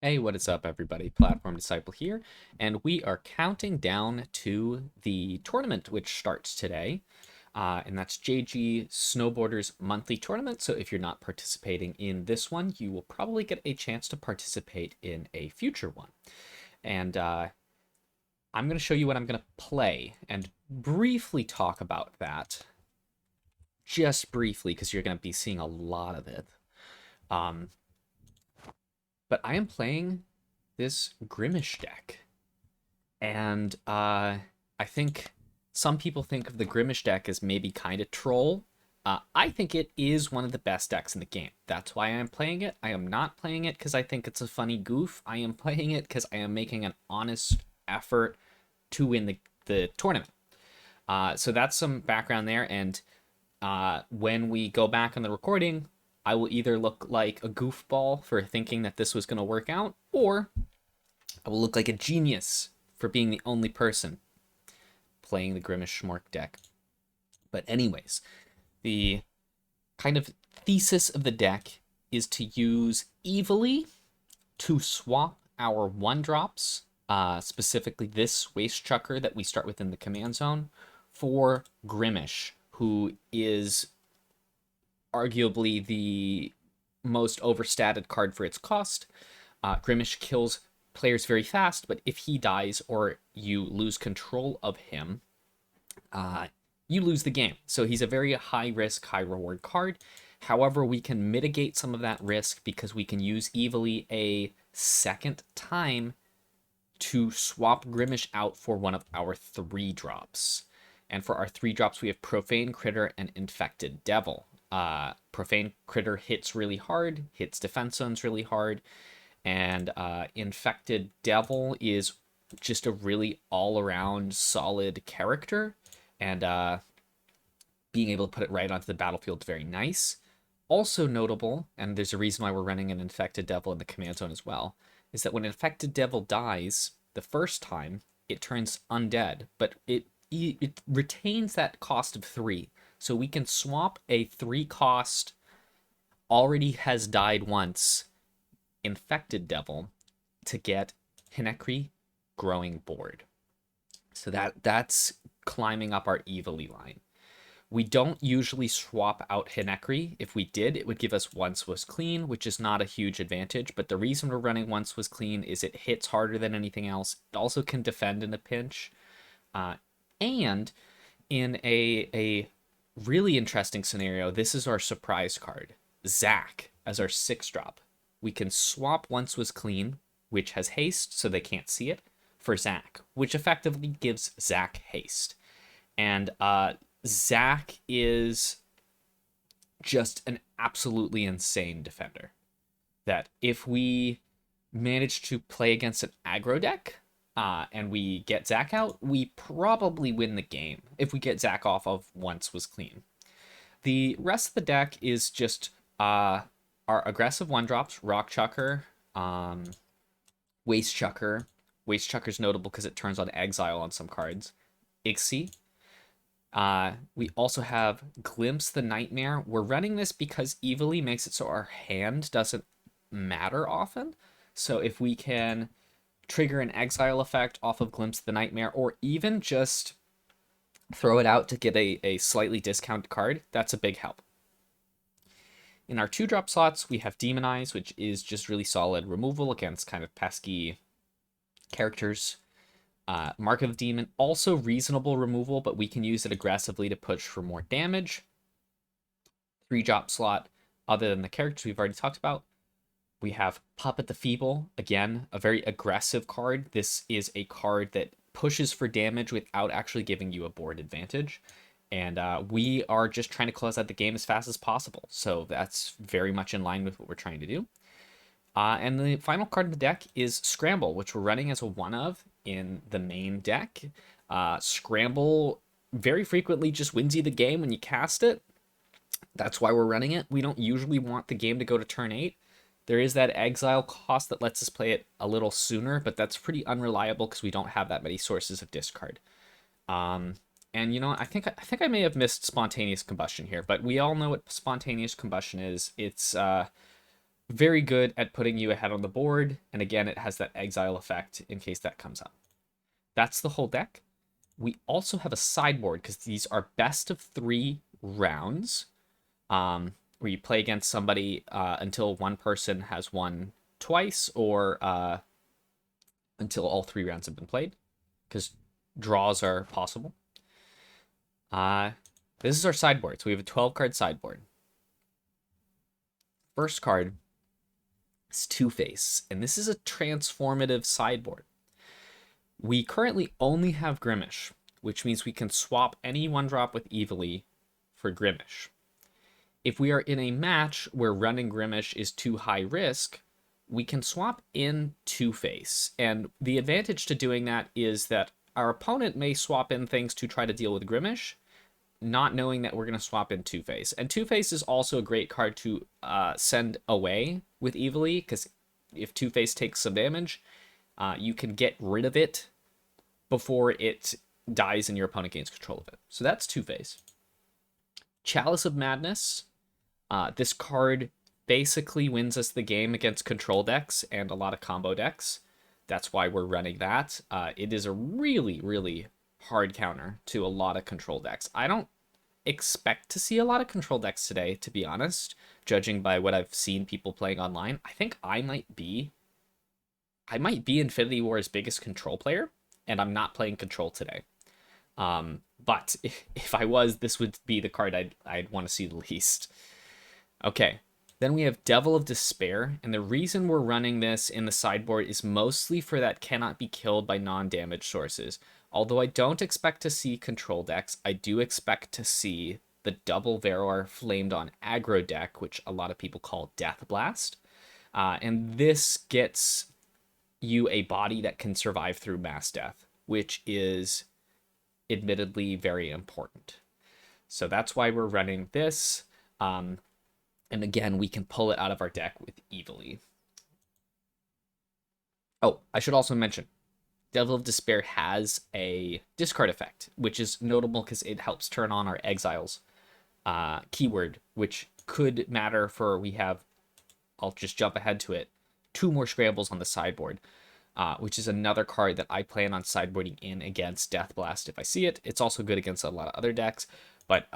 Hey, what is up, everybody? Platform Disciple here, and we are counting down to the tournament, which starts today. And that's JG Snowboarders monthly tournament. So if you're not participating in this one, you will probably get a chance to participate in a future one. And I'm going to show you what I'm going to play and briefly talk about that. Just briefly, because you're going to be seeing a lot of it. But I am playing this Grimmish deck. And I think some people think of the Grimmish deck as maybe kind of troll. I think it is one of the best decks in the game. That's why I'm playing it. I am not playing it because I think it's a funny goof. I am playing it because I am making an honest effort to win the tournament. So that's some background there. And when we go back on the recording, I will either look like a goofball for thinking that this was going to work out, or I will look like a genius for being the only person playing the Grimmish Smorc deck. But anyways, the kind of thesis of the deck is to use Evellee to swap our 1-drops, specifically this Waste Chucker that we start with in the command zone, for Grimmish, who is arguably the most overstated card for its cost. Grimmish kills players very fast, but if he dies or you lose control of him, you lose the game. So he's a very high risk, high reward card. However, we can mitigate some of that risk because we can use Evellee a second time to swap Grimmish out for one of our 3-drops. And for our 3-drops, we have Profane Critter and Infected Devil. Profane Critter hits really hard, hits defense zones really hard, and Infected Devil is just a really all-around solid character, and being able to put it right onto the battlefield is very nice. Also notable, and there's a reason why we're running an Infected Devil in the command zone as well, is that when Infected Devil dies the first time, it turns undead, but it retains that cost of 3. So we can swap a 3-cost, already has died once, Infected Devil to get Hinekri Growing Board. So that's climbing up our Evellee line. We don't usually swap out Hinekri. If we did, it would give us Once Was Clean, which is not a huge advantage. But the reason we're running Once Was Clean is it hits harder than anything else. It also can defend in a pinch. And in a really interesting scenario, this is our surprise card. Zach as our 6-drop. We can swap Once Was Clean, which has haste, so they can't see it, for Zach, which effectively gives Zach haste. And Zach is just an absolutely insane defender. That if we manage to play against an aggro deck, and we get Zach out, we probably win the game if we get Zach off of Once Was Clean. The rest of the deck is just our aggressive 1-drops, Rock Chucker, Waste Chucker. Waste Chucker's notable because it turns on Exile on some cards. Ixxi. We also have Glimpse the Nightmare. We're running this because Evellee makes it so our hand doesn't matter often. So if we can trigger an exile effect off of Glimpse the Nightmare, or even just throw it out to get a slightly discounted card, that's a big help. In our 2-drop slots, we have Demonize, which is just really solid removal against kind of pesky characters. Mark of the Demon, also reasonable removal, but we can use it aggressively to push for more damage. 3-drop slot, other than the characters we've already talked about, we have Puppet the Feeble, again, a very aggressive card. This is a card that pushes for damage without actually giving you a board advantage. And we are just trying to close out the game as fast as possible. So that's very much in line with what we're trying to do. And the final card in the deck is Scramble, which we're running as a 1-of in the main deck. Scramble very frequently just wins you the game when you cast it. That's why we're running it. We don't usually want the game to go to turn 8. There is that exile cost that lets us play it a little sooner, but that's pretty unreliable because we don't have that many sources of discard. And you know, I think I may have missed Spontaneous Combustion here, but we all know what Spontaneous Combustion is. It's very good at putting you ahead on the board. And again, it has that exile effect in case that comes up. That's the whole deck. We also have a sideboard because these are best of 3 rounds, where you play against somebody until one person has won twice, or until all 3 rounds have been played, because draws are possible. This is our sideboard. So we have a 12-card sideboard. First card is Two-Face, and this is a transformative sideboard. We currently only have Grimmish, which means we can swap any 1-drop with Evellee for Grimmish. If we are in a match where running Grimmish is too high risk, we can swap in Two-Face. And the advantage to doing that is that our opponent may swap in things to try to deal with Grimmish, not knowing that we're going to swap in Two-Face. And Two-Face is also a great card to send away with Evellee, because if Two-Face takes some damage, you can get rid of it before it dies and your opponent gains control of it. So that's Two-Face. Chalice of Madness. This card basically wins us the game against control decks and a lot of combo decks. That's why we're running that. It is a really, really hard counter to a lot of control decks. I don't expect to see a lot of control decks today, to be honest, judging by what I've seen people playing online. I think I might be Infinity War's biggest control player, and I'm not playing control today. But if I was, this would be the card I'd want to see the least. Okay, then we have Devil of Despair, and the reason we're running this in the sideboard is mostly for that cannot be killed by non-damage sources. Although I don't expect to see control decks, I do expect to see the Double Varroar Flamed on aggro deck, which a lot of people call Death Blast. And this gets you a body that can survive through mass death, which is admittedly very important. So that's why we're running this. And again, we can pull it out of our deck with Evellee. Oh, I should also mention, Devil of Despair has a discard effect, which is notable because it helps turn on our Exiles keyword, which could matter for, we have, I'll just jump ahead to it, 2 more Scrambles on the sideboard, which is another card that I plan on sideboarding in against Death Blast if I see it. It's also good against a lot of other decks, but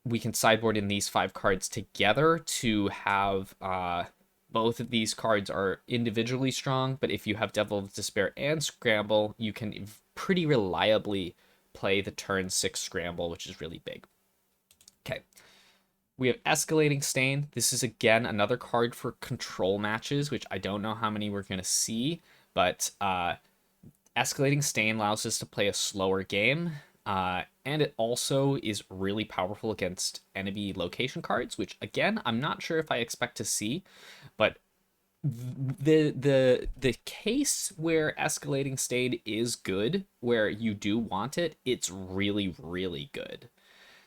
we can sideboard in these 5 cards together to have both of these cards are individually strong, but if you have Devil of Despair and Scramble, you can pretty reliably play the turn 6 Scramble, which is really big. Okay. We have Escalating Stain. This is, again, another card for control matches, which I don't know how many we're going to see, but Escalating Stain allows us to play a slower game, and it also is really powerful against enemy location cards, which, again, I'm not sure if I expect to see, but the case where Escalating Stain is good, where you do want it, it's really, really good.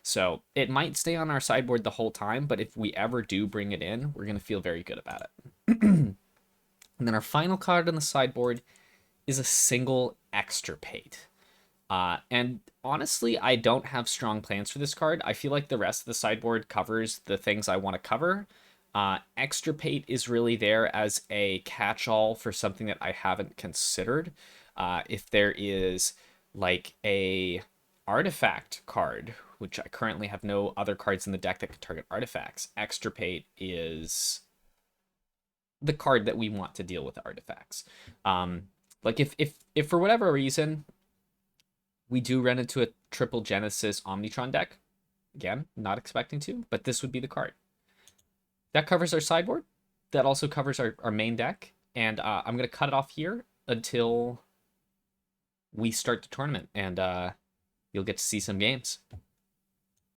So it might stay on our sideboard the whole time, but if we ever do bring it in, we're going to feel very good about it. And then our final card on the sideboard is a single Extirpate. And honestly, I don't have strong plans for this card. I feel like the rest of the sideboard covers the things I want to cover. Extirpate is really there as a catch-all for something that I haven't considered. If there is like a artifact card, which I currently have no other cards in the deck that can target artifacts, Extirpate is the card that we want to deal with artifacts. Like if for whatever reason we do run into a triple Genesis Omnitron deck, again, not expecting to, but this would be the card. That covers our sideboard. That also covers our main deck. And I'm going to cut it off here until we start the tournament. And you'll get to see some games.